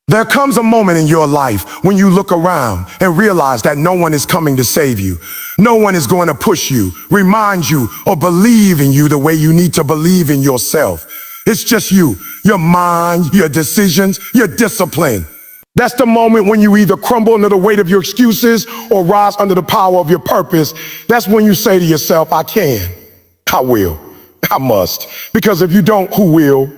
There comes a moment in your life when you look around and realize that no one is coming to save you. No one is going to push you, remind you, or believe in you the way you need to believe in yourself. It's just you, your mind, your decisions, your discipline. That's the moment when you either crumble under the weight of your excuses or rise under the power of your purpose. That's when you say to yourself, I can, I will, I must. Because if you don't, who will?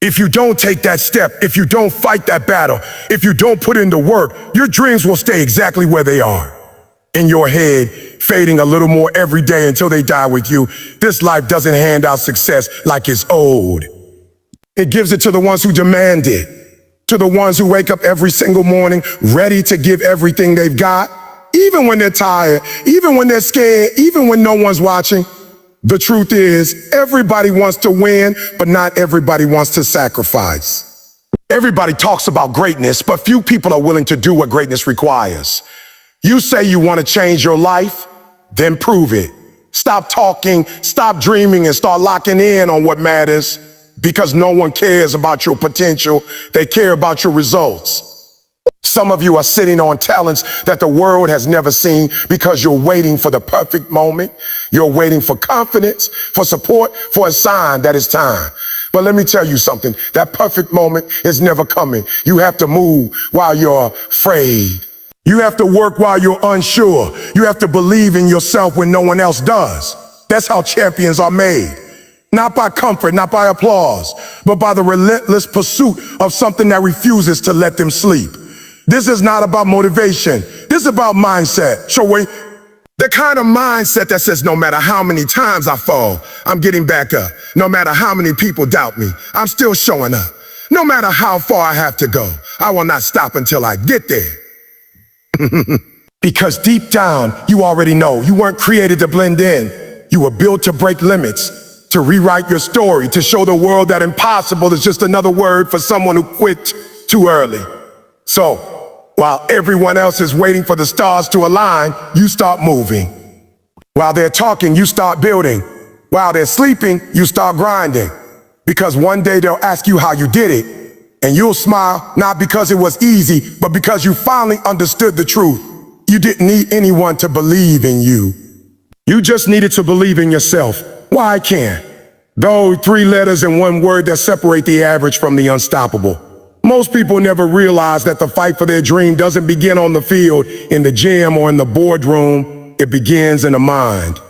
If you don't take that step, if you don't fight that battle, if you don't put in the work, your dreams will stay exactly where they are. In your head, fading a little more every day until they die with you. This life doesn't hand out success like it's owed. It gives it to the ones who demand it, to the ones who wake up every single morning ready to give everything they've got, even when they're tired, even when they're scared, even when no one's watching. The truth is, everybody wants to win, but not everybody wants to sacrifice. Everybody talks about greatness, but few people are willing to do what greatness requires. You say you want to change your life, then prove it. Stop talking, stop dreaming, and start locking in on what matters, because no one cares about your potential. They care about your results. Some of you are sitting on talents that the world has never seen because you're waiting for the perfect moment. You're waiting for confidence, for support, for a sign that it's time. But let me tell you something. That perfect moment is never coming. You have to move while you're afraid. You have to work while you're unsure. You have to believe in yourself when no one else does. That's how champions are made. Not by comfort, not by applause, but by the relentless pursuit of something that refuses to let them sleep. This is not about motivation. This is about mindset. So wait, the kind of mindset that says no matter how many times I fall, I'm getting back up. No matter how many people doubt me, I'm still showing up. No matter how far I have to go, I will not stop until I get there. Because deep down, you already know you weren't created to blend in. You were built to break limits, to rewrite your story, to show the world that impossible is just another word for someone who quit too early. So, while everyone else is waiting for the stars to align, you start moving. While they're talking, you start building. While they're sleeping, you start grinding. Because one day they'll ask you how you did it, and you'll smile, not because it was easy, but because you finally understood the truth. You didn't need anyone to believe in you. You just needed to believe in yourself. Why can't? Those 3 letters and 1 word that separate the average from the unstoppable. Most people never realize that the fight for their dream doesn't begin on the field, in the gym, or in the boardroom. It begins in the mind.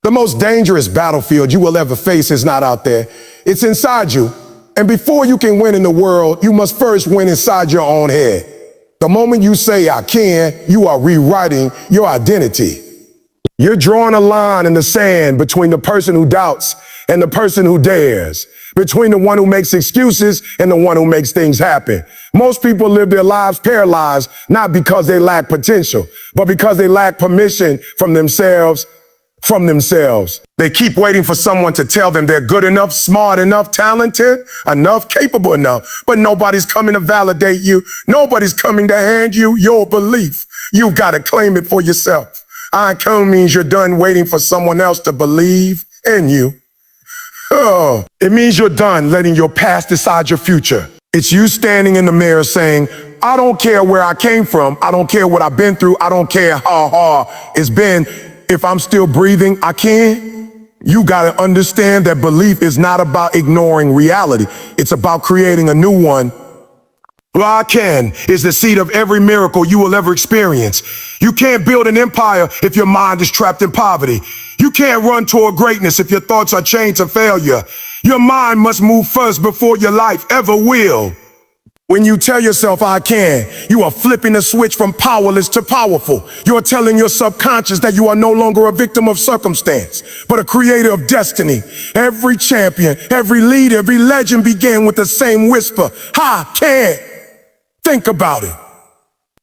The most dangerous battlefield you will ever face is not out there. It's inside you. And before you can win in the world, you must first win inside your own head. The moment you say, I can, you are rewriting your identity. You're drawing a line in the sand between the person who doubts and the person who dares, between the one who makes excuses and the one who makes things happen. Most people live their lives paralyzed, not because they lack potential, but because they lack permission from themselves. They keep waiting for someone to tell them they're good enough, smart enough, talented enough, capable enough, but nobody's coming to validate you. Nobody's coming to hand you your belief. You've got to claim it for yourself. Icon means you're done waiting for someone else to believe in you. Oh, it means you're done letting your past decide your future. It's you standing in the mirror saying, I don't care where I came from. I don't care what I've been through. I don't care how hard it's been. If I'm still breathing, I can. You got to understand that belief is not about ignoring reality. It's about creating a new one. Well, I can is the seed of every miracle you will ever experience. You can't build an empire if your mind is trapped in poverty. You can't run toward greatness if your thoughts are chained to failure. Your mind must move first before your life ever will. When you tell yourself, I can, you are flipping the switch from powerless to powerful. You're telling your subconscious that you are no longer a victim of circumstance, but a creator of destiny. Every champion, every leader, every legend began with the same whisper, I can. Think about it.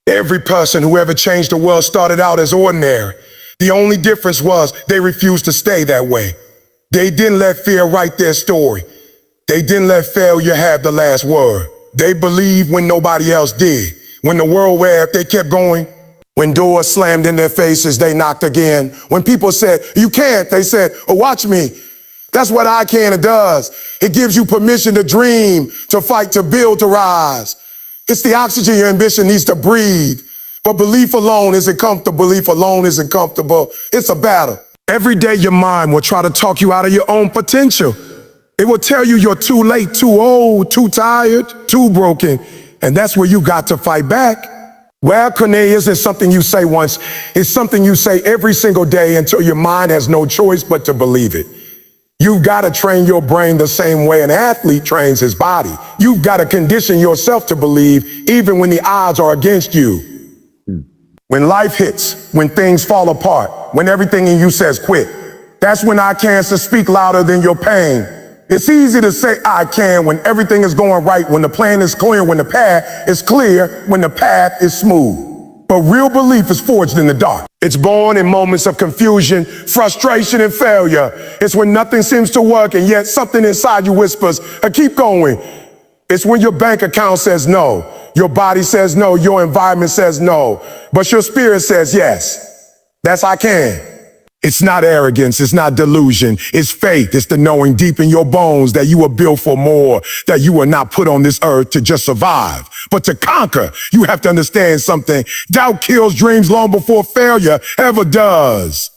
Every person who ever changed the world started out as ordinary. The only difference was they refused to stay that way. They didn't let fear write their story. They didn't let failure have the last word. They believed when nobody else did. When the world waved, they kept going. When doors slammed in their faces, they knocked again. When people said, you can't, they said, oh, watch me. That's what I can does. It gives you permission to dream, to fight, to build, to rise. It's the oxygen your ambition needs to breathe. But belief alone isn't comfortable. Belief alone isn't comfortable. It's a battle. Every day your mind will try to talk you out of your own potential. It will tell you you're too late, too old, too tired, too broken. And that's where you got to fight back. Well, Cornelius, isn't something you say once. It's something you say every single day until your mind has no choice but to believe it. You've got to train your brain the same way an athlete trains his body. You've got to condition yourself to believe even when the odds are against you. When life hits, when things fall apart, when everything in you says quit, that's when I can speak louder than your pain. It's easy to say I can when everything is going right, when the plan is clear, when the path is clear, when the path is smooth. But real belief is forged in the dark. It's born in moments of confusion, frustration, and failure. It's when nothing seems to work and yet something inside you whispers, keep going. It's when your bank account says no, your body says no, your environment says no, but your spirit says yes. That's I can. It's not arrogance, it's not delusion, it's faith. It's the knowing deep in your bones that you were built for more, that you were not put on this earth to just survive, but to conquer. You have to understand something. Doubt kills dreams long before failure ever does.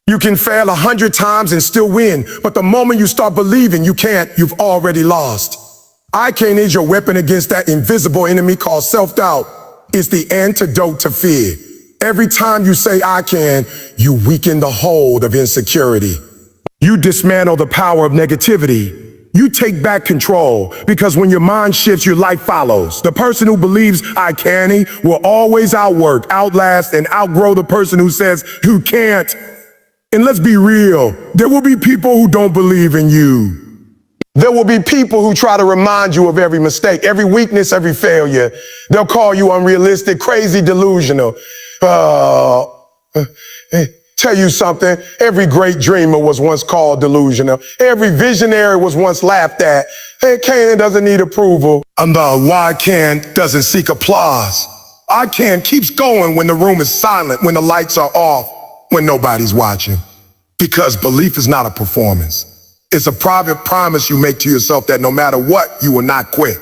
You can fail 100 times and still win, but the moment you start believing you can't, you've already lost. I can't is your weapon against that invisible enemy called self-doubt. It's the antidote to fear. Every time you say I can, you weaken the hold of insecurity. You dismantle the power of negativity. You take back control, because when your mind shifts, your life follows. The person who believes I can will always outwork, outlast, and outgrow the person who says you can't. And let's be real, there will be people who don't believe in you. There will be people who try to remind you of every mistake, every weakness, every failure. They'll call you unrealistic, crazy, delusional. Tell you something, every great dreamer was once called delusional. Every visionary was once laughed at. Hey, Canaan doesn't need approval. And the why can't doesn't seek applause. I can keeps going when the room is silent, when the lights are off, when nobody's watching. Because belief is not a performance. It's a private promise you make to yourself that no matter what, you will not quit.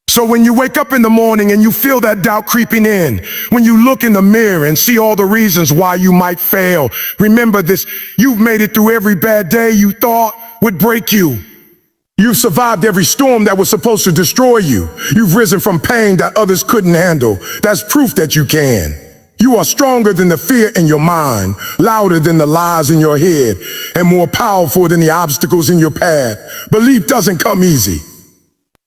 So when you wake up in the morning and you feel that doubt creeping in, when you look in the mirror and see all the reasons why you might fail, remember this: you've made it through every bad day you thought would break you. You've survived every storm that was supposed to destroy you. You've risen from pain that others couldn't handle. That's proof that you can. You are stronger than the fear in your mind, louder than the lies in your head, and more powerful than the obstacles in your path. Belief doesn't come easy.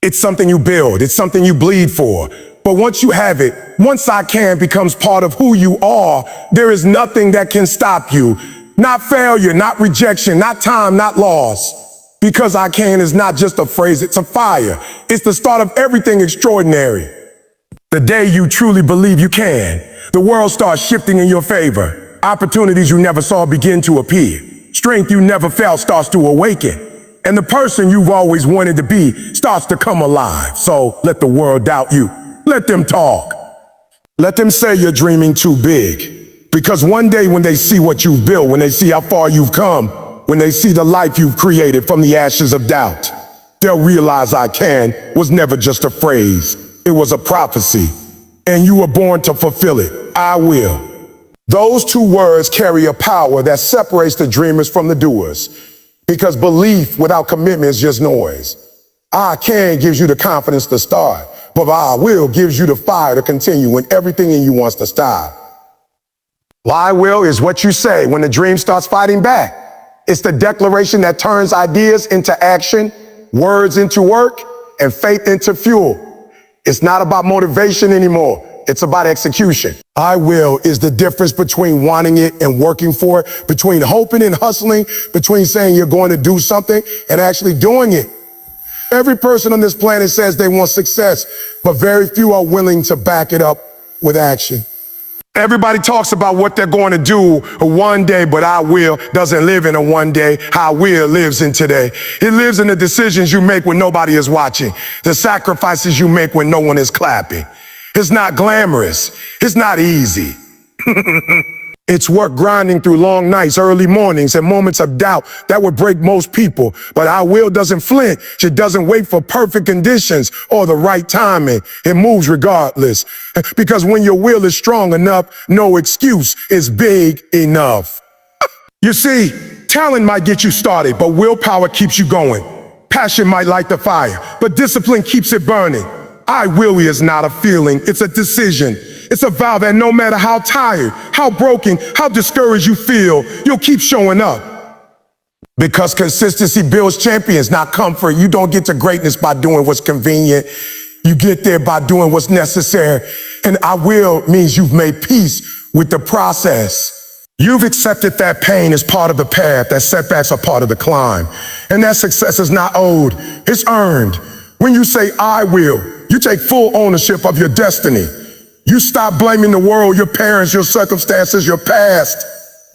It's something you build. It's something you bleed for. But once you have it, once I can becomes part of who you are, there is nothing that can stop you. Not failure, not rejection, not time, not loss. Because I can is not just a phrase, it's a fire. It's the start of everything extraordinary. The day you truly believe you can, the world starts shifting in your favor. Opportunities you never saw begin to appear. Strength you never felt starts to awaken. And the person you've always wanted to be starts to come alive. So let the world doubt you. Let them talk. Let them say you're dreaming too big. Because one day when they see what you've built, when they see how far you've come, when they see the life you've created from the ashes of doubt, they'll realize I can was never just a phrase. It was a prophecy. And you were born to fulfill it. I will. Those two words carry a power that separates the dreamers from the doers. Because belief without commitment is just noise. I can gives you the confidence to start, but I will gives you the fire to continue when everything in you wants to stop. I will is what you say when the dream starts fighting back. It's the declaration that turns ideas into action, words into work, and faith into fuel. It's not about motivation anymore. It's about execution. I will is the difference between wanting it and working for it, between hoping and hustling, between saying you're going to do something and actually doing it. Every person on this planet says they want success, but very few are willing to back it up with action. Everybody talks about what they're going to do one day, but I will doesn't live in a one day. I will lives in today. It lives in the decisions you make when nobody is watching, the sacrifices you make when no one is clapping. It's not glamorous. It's not easy. It's work grinding through long nights, early mornings, and moments of doubt that would break most people. But our will doesn't flinch. It doesn't wait for perfect conditions or the right timing. It moves regardless. Because when your will is strong enough, no excuse is big enough. You see, talent might get you started, but willpower keeps you going. Passion might light the fire, but discipline keeps it burning. I will is not a feeling, it's a decision. It's a vow that no matter how tired, how broken, how discouraged you feel, you'll keep showing up. Because consistency builds champions, not comfort. You don't get to greatness by doing what's convenient. You get there by doing what's necessary. And I will means you've made peace with the process. You've accepted that pain is part of the path, that setbacks are part of the climb. And that success is not owed, it's earned. When you say, I will, you take full ownership of your destiny. You stop blaming the world, your parents, your circumstances, your past.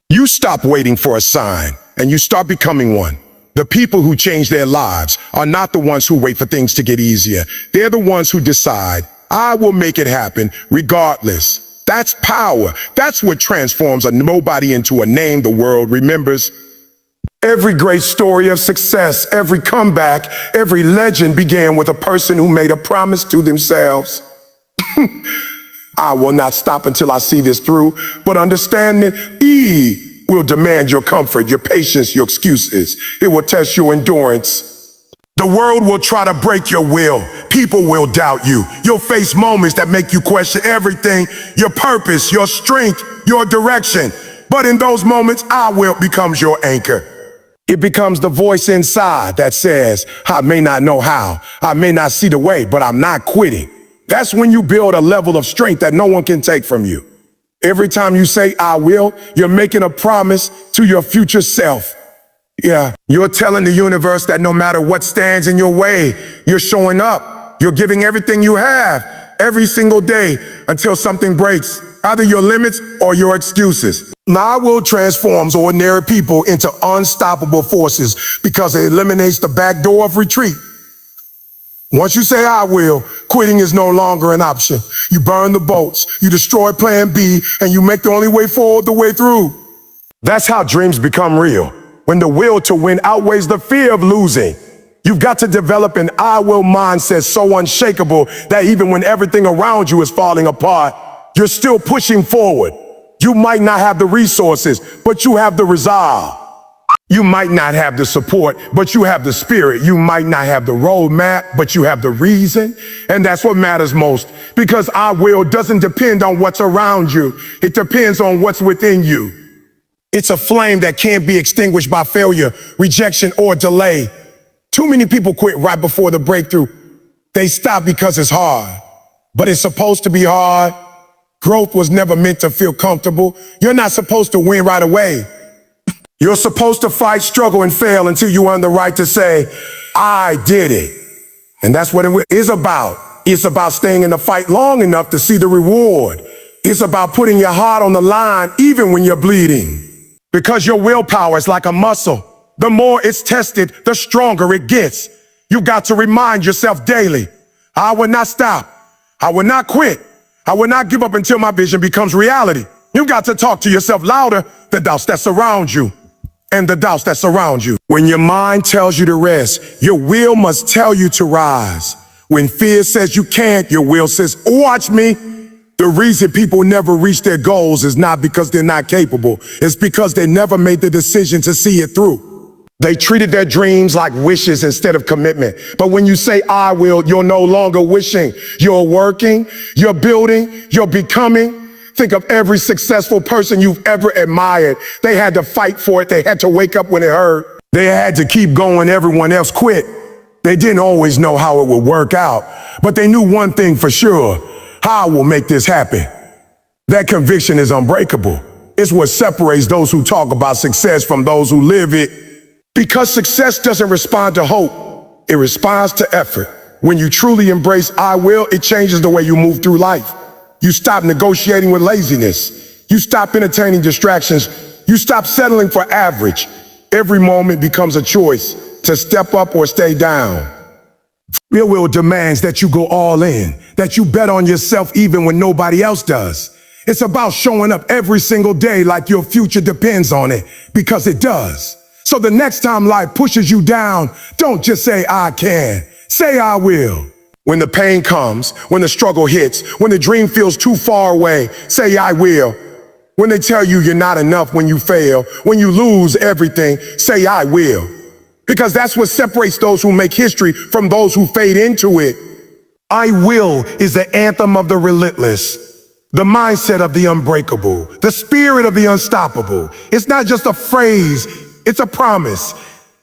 You stop waiting for a sign and you start becoming one. The people who change their lives are not the ones who wait for things to get easier. They're the ones who decide, I will make it happen regardless. That's power. That's what transforms a nobody into a name the world remembers. Every great story of success, every comeback, every legend began with a person who made a promise to themselves. I will not stop until I see this through, but understanding E will demand your comfort, your patience, your excuses. It will test your endurance. The world will try to break your will. People will doubt you. You'll face moments that make you question everything, your purpose, your strength, your direction. But in those moments, I will becomes your anchor. It becomes the voice inside that says, I may not know how, I may not see the way, but I'm not quitting. That's when you build a level of strength that no one can take from you. Every time you say, I will, you're making a promise to your future self. Yeah, you're telling the universe that no matter what stands in your way, you're showing up. You're giving everything you have every single day until something breaks, either your limits or your excuses. My will transforms ordinary people into unstoppable forces because it eliminates the back door of retreat. Once you say, I will, quitting is no longer an option. You burn the boats, you destroy plan B, and you make the only way forward the way through. That's how dreams become real. When the will to win outweighs the fear of losing. You've got to develop an I will mindset so unshakable that even when everything around you is falling apart, you're still pushing forward. You might not have the resources, but you have the resolve. You might not have the support, but you have the spirit. You might not have the roadmap, but you have the reason. And that's what matters most, because our will doesn't depend on what's around you. It depends on what's within you. It's a flame that can't be extinguished by failure, rejection, or delay. Too many people quit right before the breakthrough. They stop because it's hard, but it's supposed to be hard. Growth was never meant to feel comfortable. You're not supposed to win right away. You're supposed to fight, struggle, and fail until you earn the right to say, I did it. And that's what it is about. It's about staying in the fight long enough to see the reward. It's about putting your heart on the line even when you're bleeding. Because your willpower is like a muscle. The more it's tested, the stronger it gets. You got to remind yourself daily, I will not stop. I will not quit. I will not give up until my vision becomes reality. You got to talk to yourself louder, the doubts that surround you. And the doubts that surround you. When your mind tells you to rest, your will must tell you to rise. When fear says you can't, your will says, watch me. The reason people never reach their goals is not because they're not capable. It's because they never made the decision to see it through. They treated their dreams like wishes instead of commitment. But when you say, I will, you're no longer wishing. You're working, you're building, you're becoming. Think of every successful person you've ever admired. They had to fight for it. They had to wake up when it hurt. They had to keep going. Everyone else quit. They didn't always know how it would work out, but they knew one thing for sure. I will make this happen. That conviction is unbreakable. It's what separates those who talk about success from those who live it. Because success doesn't respond to hope. It responds to effort. When you truly embrace I will, it changes the way you move through life. You stop negotiating with laziness. You stop entertaining distractions. You stop settling for average. Every moment becomes a choice to step up or stay down. Your will demands that you go all in, that you bet on yourself even when nobody else does. It's about showing up every single day like your future depends on it, because it does. So the next time life pushes you down, don't just say, I can. Say, I will. When the pain comes, when the struggle hits, when the dream feels too far away, say, I will. When they tell you you're not enough, when you fail, when you lose everything, say, I will. Because that's what separates those who make history from those who fade into it. I will is the anthem of the relentless, the mindset of the unbreakable, the spirit of the unstoppable. It's not just a phrase, it's a promise.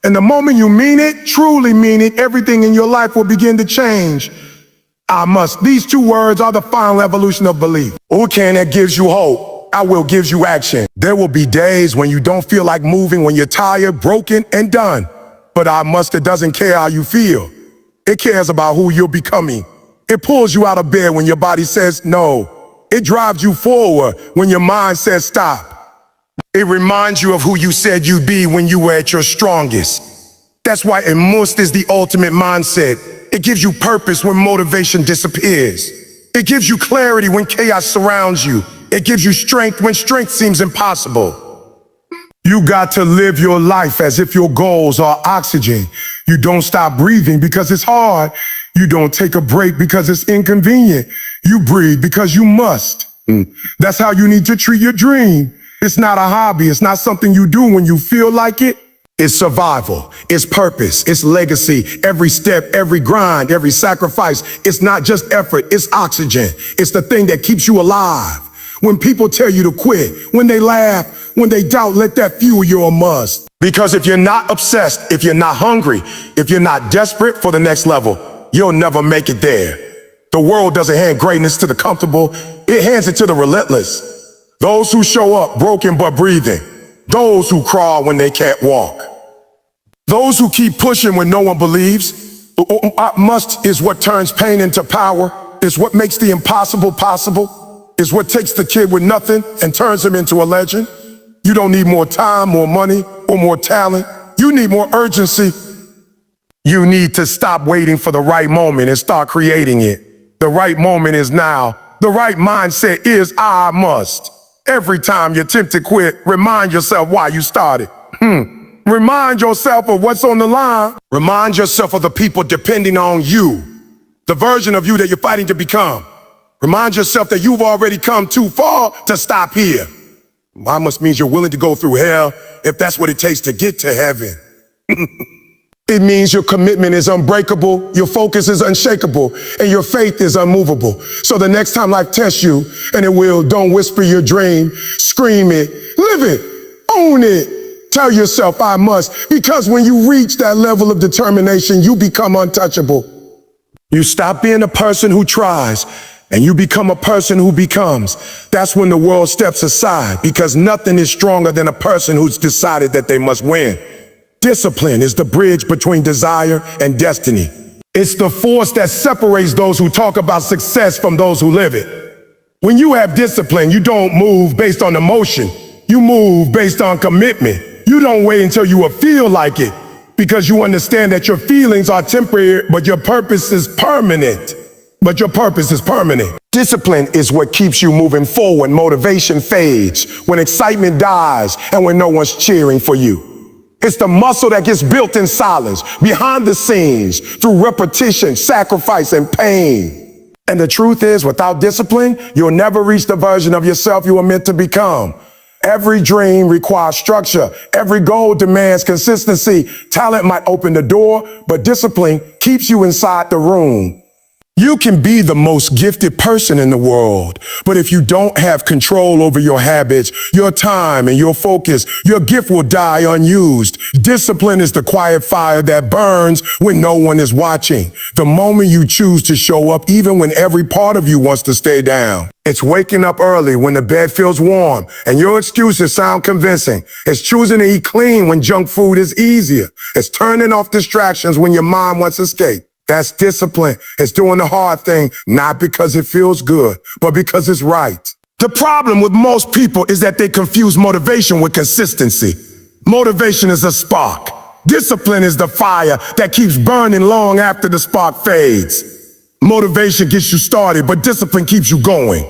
And the moment you mean it, truly mean it, everything in your life will begin to change. I must. These two words are the final evolution of belief. Okay, that gives you hope. I will gives you action. There will be days when you don't feel like moving, when you're tired, broken, and done. But I must, it doesn't care how you feel. It cares about who you're becoming. It pulls you out of bed when your body says no. It drives you forward when your mind says stop. It reminds you of who you said you'd be when you were at your strongest. That's why a must is the ultimate mindset. It gives you purpose when motivation disappears. It gives you clarity when chaos surrounds you. It gives you strength when strength seems impossible. You got to live your life as if your goals are oxygen. You don't stop breathing because it's hard. You don't take a break because it's inconvenient. You breathe because you must. That's how you need to treat your dream. It's not a hobby. It's not something you do when you feel like it. It's survival. It's purpose. It's legacy. Every step, every grind, every sacrifice. It's not just effort. It's oxygen. It's the thing that keeps you alive. When people tell you to quit, when they laugh, when they doubt, let that fuel your must. Because if you're not obsessed, if you're not hungry, if you're not desperate for the next level, you'll never make it there. The world doesn't hand greatness to the comfortable. It hands it to the relentless. Those who show up broken but breathing. Those who crawl when they can't walk. Those who keep pushing when no one believes. Must is what turns pain into power. It's what makes the impossible possible. It's what takes the kid with nothing and turns him into a legend. You don't need more time, more money, or more talent. You need more urgency. You need to stop waiting for the right moment and start creating it. The right moment is now. The right mindset is I must. Every time you're tempted to quit, remind yourself why you started. Remind yourself of what's on the line. Remind yourself of the people depending on you. The version of you that you're fighting to become. Remind yourself that you've already come too far to stop here. I must means you're willing to go through hell if that's what it takes to get to heaven. It means your commitment is unbreakable, your focus is unshakable, and your faith is unmovable. So the next time life tests you, and it will, don't whisper your dream, scream it, live it, own it. Tell yourself I must, because when you reach that level of determination, you become untouchable. You stop being a person who tries, and you become a person who becomes. That's when the world steps aside, because nothing is stronger than a person who's decided that they must win. Discipline is the bridge between desire and destiny. It's the force that separates those who talk about success from those who live it. When you have discipline, you don't move based on emotion. You move based on commitment. You don't wait until you will feel like it, because you understand that your feelings are temporary, but your purpose is permanent. Discipline is what keeps you moving forward when motivation fades, when excitement dies, and when no one's cheering for you. It's the muscle that gets built in silence, behind the scenes, through repetition, sacrifice, and pain. And the truth is, without discipline, you'll never reach the version of yourself you were meant to become. Every dream requires structure. Every goal demands consistency. Talent might open the door, but discipline keeps you inside the room. You can be the most gifted person in the world, but if you don't have control over your habits, your time, and your focus, your gift will die unused. Discipline is the quiet fire that burns when no one is watching. The moment you choose to show up, even when every part of you wants to stay down. It's waking up early when the bed feels warm and your excuses sound convincing. It's choosing to eat clean when junk food is easier. It's turning off distractions when your mind wants escape. That's discipline. It's doing the hard thing, not because it feels good, but because it's right. The problem with most people is that they confuse motivation with consistency. Motivation is a spark. Discipline is the fire that keeps burning long after the spark fades. Motivation gets you started, but discipline keeps you going.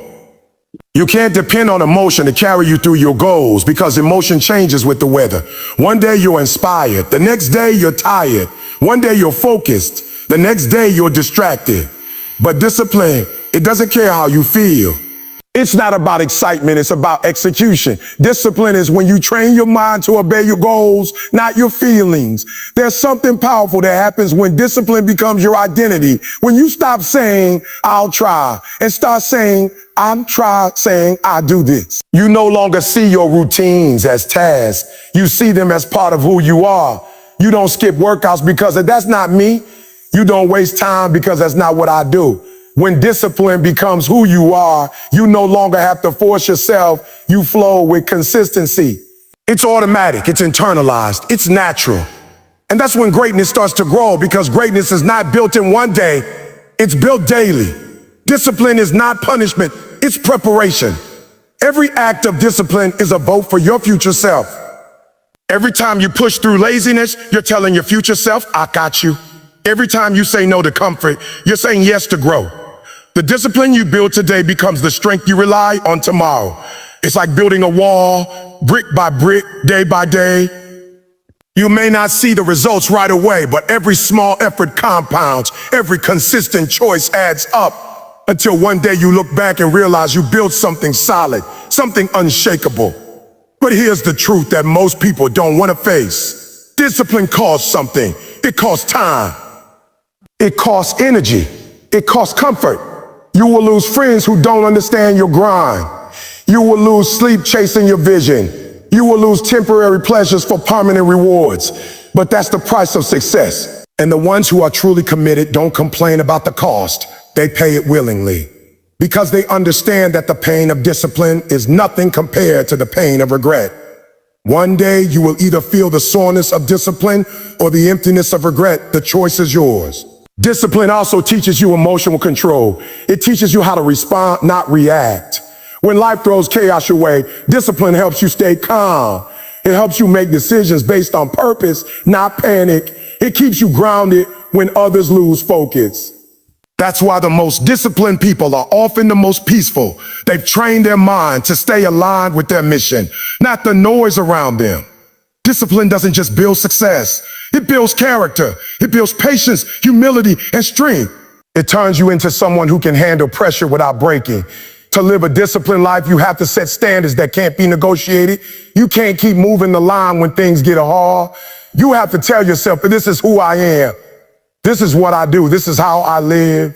You can't depend on emotion to carry you through your goals because emotion changes with the weather. One day you're inspired. The next day you're tired. One day you're focused. The next day you're distracted. But discipline, it doesn't care how you feel. It's not about excitement, it's about execution. Discipline is when you train your mind to obey your goals, not your feelings. There's something powerful that happens when discipline becomes your identity. When you stop saying, I'll try, and start saying, I do this. You no longer see your routines as tasks. You see them as part of who you are. You don't skip workouts because that's not me. You don't waste time because that's not what I do. When discipline becomes who you are, you no longer have to force yourself. You flow with consistency. It's automatic. It's internalized. It's natural. And that's when greatness starts to grow, because greatness is not built in one day. It's built daily. Discipline is not punishment. It's preparation. Every act of discipline is a vote for your future self. Every time you push through laziness, you're telling your future self, I got you. Every time you say no to comfort, you're saying yes to growth. The discipline you build today becomes the strength you rely on tomorrow. It's like building a wall, brick by brick, day by day. You may not see the results right away, but every small effort compounds. Every consistent choice adds up until one day you look back and realize you built something solid, something unshakable. But here's the truth that most people don't want to face. Discipline costs something. It costs time. It costs energy. It costs comfort. You will lose friends who don't understand your grind. You will lose sleep chasing your vision. You will lose temporary pleasures for permanent rewards. But that's the price of success. And the ones who are truly committed don't complain about the cost. They pay it willingly, because they understand that the pain of discipline is nothing compared to the pain of regret. One day you will either feel the soreness of discipline or the emptiness of regret. The choice is yours. Discipline also teaches you emotional control. It teaches you how to respond, not react. When life throws chaos your way, discipline helps you stay calm. It helps you make decisions based on purpose, not panic. It keeps you grounded when others lose focus. That's why the most disciplined people are often the most peaceful. They've trained their mind to stay aligned with their mission, not the noise around them. Discipline doesn't just build success. It builds character. It builds patience, humility, and strength. It turns you into someone who can handle pressure without breaking. To live a disciplined life, you have to set standards that can't be negotiated. You can't keep moving the line when things get hard. You have to tell yourself that this is who I am. This is what I do. This is how I live.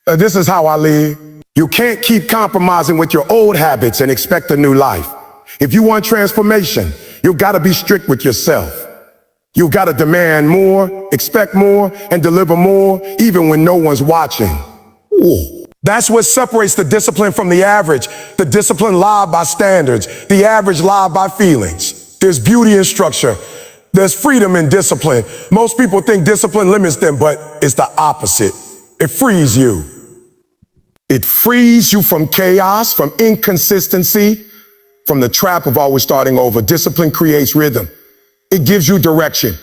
This is how I live. You can't keep compromising with your old habits and expect a new life. If you want transformation, you've got to be strict with yourself. You've got to demand more, expect more, and deliver more, even when no one's watching. Ooh. That's what separates the discipline from the average. The discipline live by standards. The average live by feelings. There's beauty in structure. There's freedom in discipline. Most people think discipline limits them, but it's the opposite. It frees you. It frees you from chaos, from inconsistency, from the trap of always starting over. Discipline creates rhythm. It gives you direction.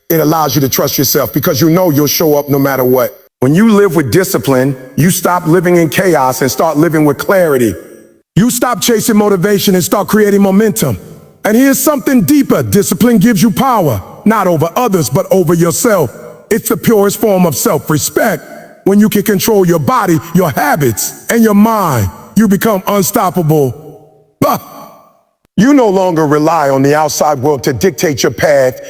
It allows you to trust yourself because you know you'll show up no matter what. When you live with discipline, you stop living in chaos and start living with clarity. You stop chasing motivation and start creating momentum. And here's something deeper. Discipline gives you power, not over others, but over yourself. It's the purest form of self-respect. When you can control your body, your habits, and your mind, you become unstoppable. You no longer rely on the outside world to dictate your path.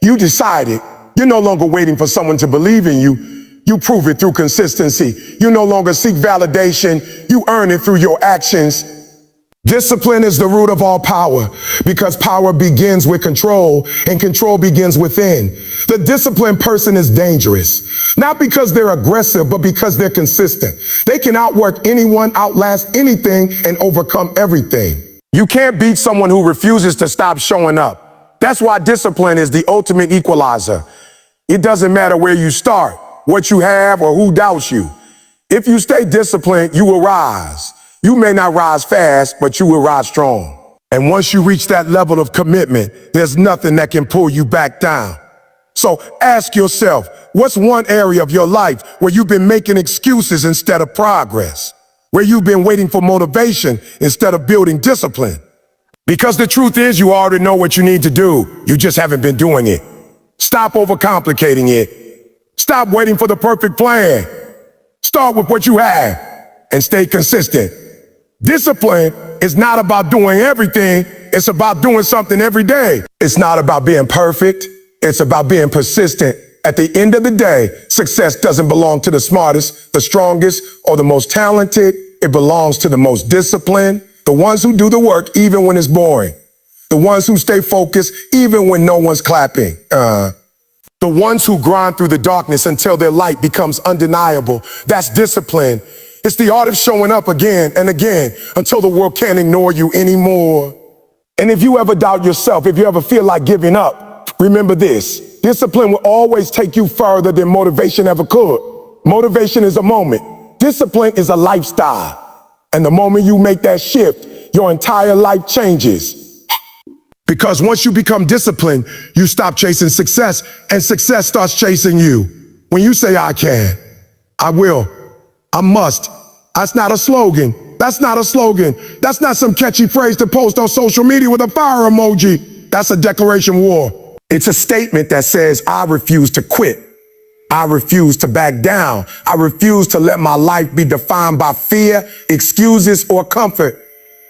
You decide it. You're no longer waiting for someone to believe in you. You prove it through consistency. You no longer seek validation. You earn it through your actions. Discipline is the root of all power, because power begins with control, and control begins within. The disciplined person is dangerous, not because they're aggressive, but because they're consistent. They can outwork anyone, outlast anything, and overcome everything. You can't beat someone who refuses to stop showing up. That's why discipline is the ultimate equalizer. It doesn't matter where you start, what you have, or who doubts you. If you stay disciplined, you will rise. You may not rise fast, but you will rise strong. And once you reach that level of commitment, there's nothing that can pull you back down. So ask yourself, what's one area of your life where you've been making excuses instead of progress? where you've been waiting for motivation instead of building discipline. Because the truth is, you already know what you need to do. You just haven't been doing it. Stop overcomplicating it. Stop waiting for the perfect plan. Start with what you have and stay consistent. Discipline is not about doing everything. It's about doing something every day. It's not about being perfect. It's about being persistent. At the end of the day, success doesn't belong to the smartest, the strongest, or the most talented. It belongs to the most disciplined, the ones who do the work even when it's boring, the ones who stay focused even when no one's clapping, the ones who grind through the darkness until their light becomes undeniable. That's discipline. It's the art of showing up again and again until the world can't ignore you anymore. And if you ever doubt yourself, if you ever feel like giving up, remember this: discipline will always take you further than motivation ever could. Motivation is a moment. Discipline is a lifestyle. And the moment you make that shift, your entire life changes. Because once you become disciplined, you stop chasing success, and success starts chasing you. When you say, I can, I will, I must, that's not a slogan. That's not a slogan. That's not some catchy phrase to post on social media with a fire emoji. That's a declaration war. It's a statement that says, I refuse to quit. I refuse to back down. I refuse to let my life be defined by fear, excuses, or comfort.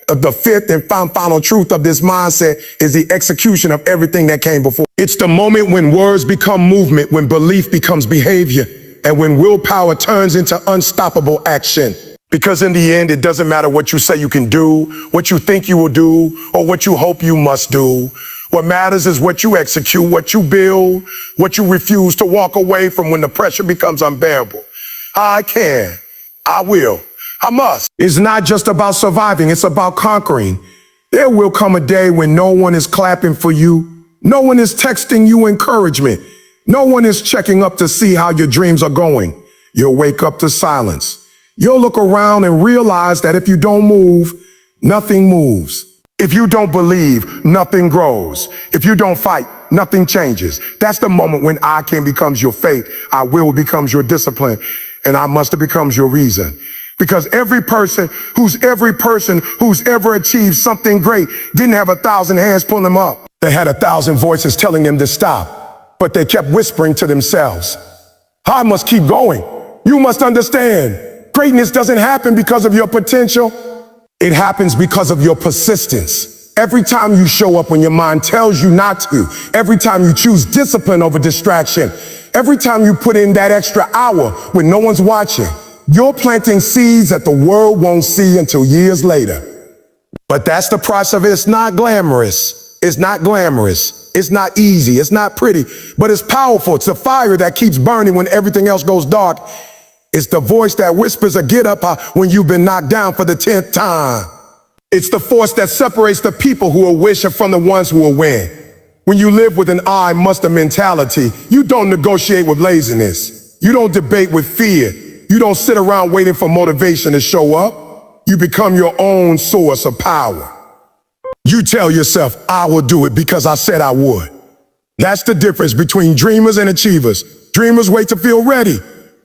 The fifth and final truth of this mindset is the execution of everything that came before. It's the moment when words become movement, when belief becomes behavior, and when willpower turns into unstoppable action. Because in the end, it doesn't matter what you say you can do, what you think you will do, or what you hope you must do. What matters is what you execute, what you build, what you refuse to walk away from when the pressure becomes unbearable. I can, I will, I must. It's not just about surviving, it's about conquering. There will come a day when no one is clapping for you. No one is texting you encouragement. No one is checking up to see how your dreams are going. You'll wake up to silence. You'll look around and realize that if you don't move, nothing moves. If you don't believe, nothing grows. If you don't fight, nothing changes. That's the moment when I can becomes your faith, I will becomes your discipline, and I must becomes your reason. Because every person who's ever achieved something great didn't have 1,000 hands pulling them up. They had 1,000 voices telling them to stop, but they kept whispering to themselves, I must keep going. You must understand, greatness doesn't happen because of your potential. It happens because of your persistence. Every time you show up when your mind tells you not to, every time you choose discipline over distraction, every time you put in that extra hour when no one's watching, you're planting seeds that the world won't see until years later. But that's the price of it. It's not glamorous. It's not glamorous. It's not easy. It's not pretty, but it's powerful. It's a fire that keeps burning when everything else goes dark. It's the voice that whispers a get up when you've been knocked down for the 10th time. It's the force that separates the people who will wish from the ones who will win. When you live with an I must mentality, you don't negotiate with laziness. You don't debate with fear. You don't sit around waiting for motivation to show up. You become your own source of power. You tell yourself, I will do it because I said I would. That's the difference between dreamers and achievers. Dreamers wait to feel ready.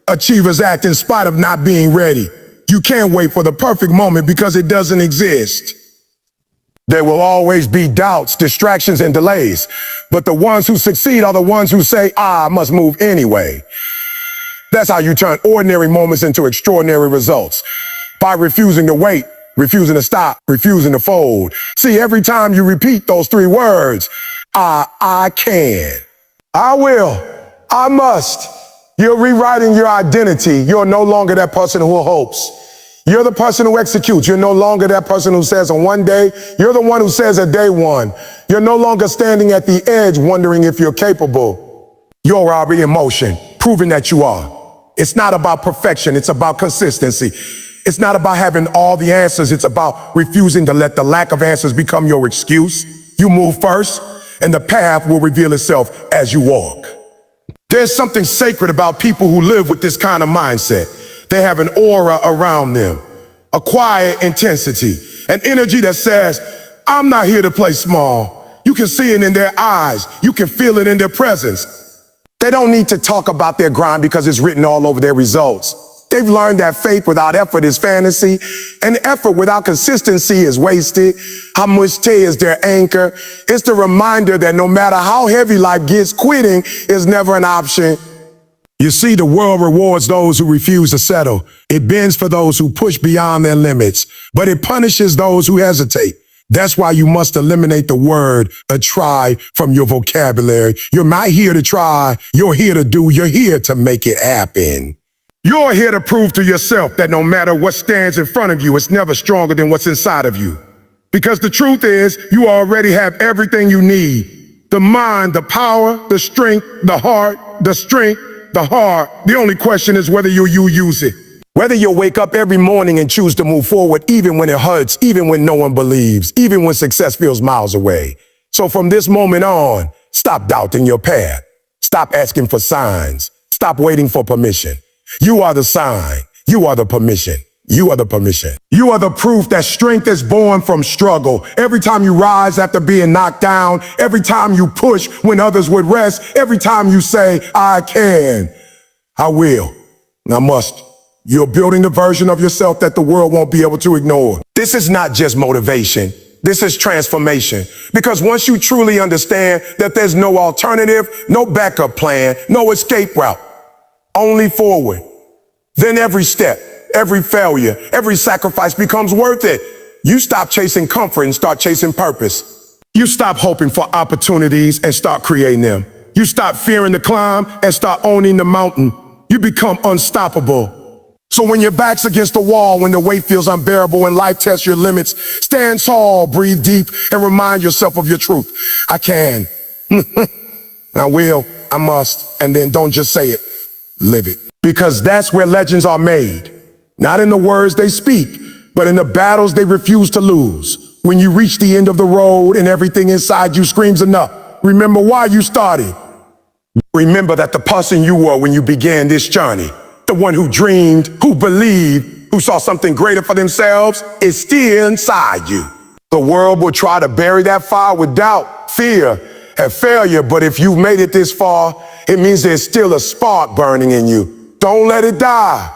Achievers act in spite of not being ready. You can't wait for the perfect moment because it doesn't exist. There will always be doubts, distractions, and delays. But the ones who succeed are the ones who say, I must move anyway. That's how you turn ordinary moments into extraordinary results. By refusing to wait, refusing to stop, refusing to fold. See, every time you repeat those three words, I can, I will, I must, you're rewriting your identity. You're no longer that person who hopes. You're the person who executes. You're no longer that person who says on one day, you're the one who says at day one. You're no longer standing at the edge wondering if you're capable. You're already in motion, proving that you are. It's not about perfection. It's about consistency. It's not about having all the answers. It's about refusing to let the lack of answers become your excuse. You move first, and the path will reveal itself as you walk. There's something sacred about people who live with this kind of mindset. They have an aura around them, a quiet intensity, an energy that says, I'm not here to play small. You can see it in their eyes. You can feel it in their presence. They don't need to talk about their grind because it's written all over their results. They've learned that faith without effort is fantasy, and effort without consistency is wasted. Hamuste is their anchor. It's the reminder that no matter how heavy life gets, quitting is never an option. You see, the world rewards those who refuse to settle. It bends for those who push beyond their limits, but it punishes those who hesitate. That's why you must eliminate the word try from your vocabulary. You're not here to try. You're here to do. You're here to make it happen. You're here to prove to yourself that no matter what stands in front of you, it's never stronger than what's inside of you. Because the truth is, you already have everything you need. The mind, the power, the strength, the heart, the strength, the heart. The only question is whether you use it. Whether you'll wake up every morning and choose to move forward, even when it hurts, even when no one believes, even when success feels miles away. So from this moment on, stop doubting your path. Stop asking for signs. Stop waiting for permission. You are the sign. You are the permission. You are the permission. You are the proof that strength is born from struggle. Every time you rise after being knocked down, every time you push when others would rest, every time you say, I can, I will, I must. You're building the version of yourself that the world won't be able to ignore. This is not just motivation. This is transformation. Because once you truly understand that there's no alternative, no backup plan, no escape route, only forward, then every step, every failure, every sacrifice becomes worth it. You stop chasing comfort and start chasing purpose. You stop hoping for opportunities and start creating them. You stop fearing the climb and start owning the mountain. You become unstoppable. So when your back's against the wall, when the weight feels unbearable, when life tests your limits, stand tall, breathe deep, and remind yourself of your truth. I can. I will. I must. And then don't just say it. Live it. Because that's where legends are made. Not in the words they speak, but in the battles they refuse to lose. When you reach the end of the road and everything inside you screams enough, remember why you started. Remember that the person you were when you began this journey, the one who dreamed, who believed, who saw something greater for themselves, is still inside you. The world will try to bury that fire with doubt, fear, and failure, but if you've made it this far, it means there's still a spark burning in you. Don't let it die.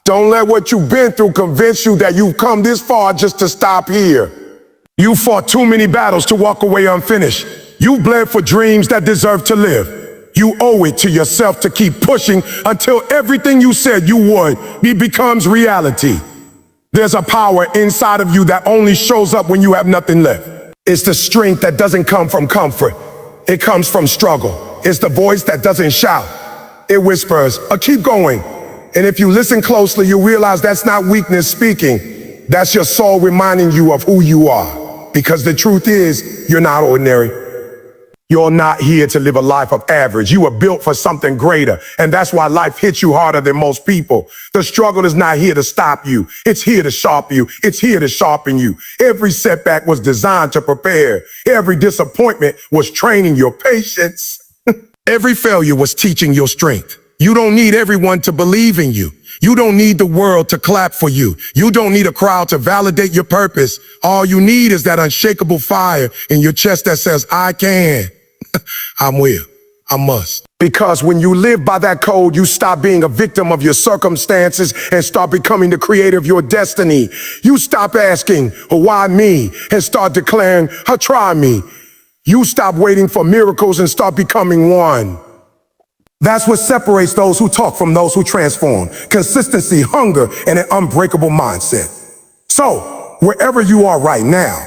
Don't let what you've been through convince you that you've come this far just to stop here. You fought too many battles to walk away unfinished. You bled for dreams that deserve to live. You owe it to yourself to keep pushing until everything you said you would becomes reality. There's a power inside of you that only shows up when you have nothing left. It's the strength that doesn't come from comfort. It comes from struggle. It's the voice that doesn't shout. It whispers, keep going. And if you listen closely, you realize that's not weakness speaking. That's your soul reminding you of who you are. Because the truth is, you're not ordinary. You're not here to live a life of average. You were built for something greater. And that's why life hits you harder than most people. The struggle is not here to stop you. It's here to sharpen you. It's here to sharpen you. Every setback was designed to prepare. Every disappointment was training your patience. Every failure was teaching your strength. You don't need everyone to believe in you. You don't need the world to clap for you. You don't need a crowd to validate your purpose. All you need is that unshakable fire in your chest that says, I can. I will. I must. Because when you live by that code, you stop being a victim of your circumstances and start becoming the creator of your destiny. You stop asking, why me? And start declaring, try me. You stop waiting for miracles and start becoming one. That's what separates those who talk from those who transform. Consistency, hunger, and an unbreakable mindset. So, wherever you are right now,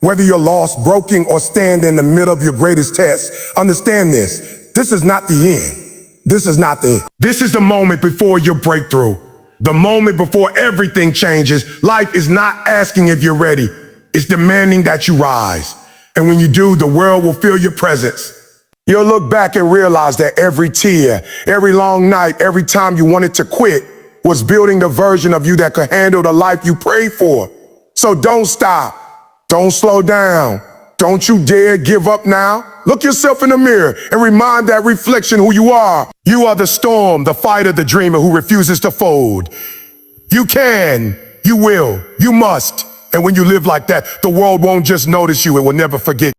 whether you're lost, broken, or stand in the middle of your greatest test, understand this. This is not the end. This is not the end. This is the moment before your breakthrough. The moment before everything changes. Life is not asking if you're ready. It's demanding that you rise. And when you do, the world will feel your presence. You'll look back and realize that every tear, every long night, every time you wanted to quit was building the version of you that could handle the life you prayed for. So don't stop. Don't slow down. Don't you dare give up now. Look yourself in the mirror and remind that reflection who you are. You are the storm, the fighter, the dreamer who refuses to fold. You can, you will, you must. And when you live like that, the world won't just notice you, it will never forget.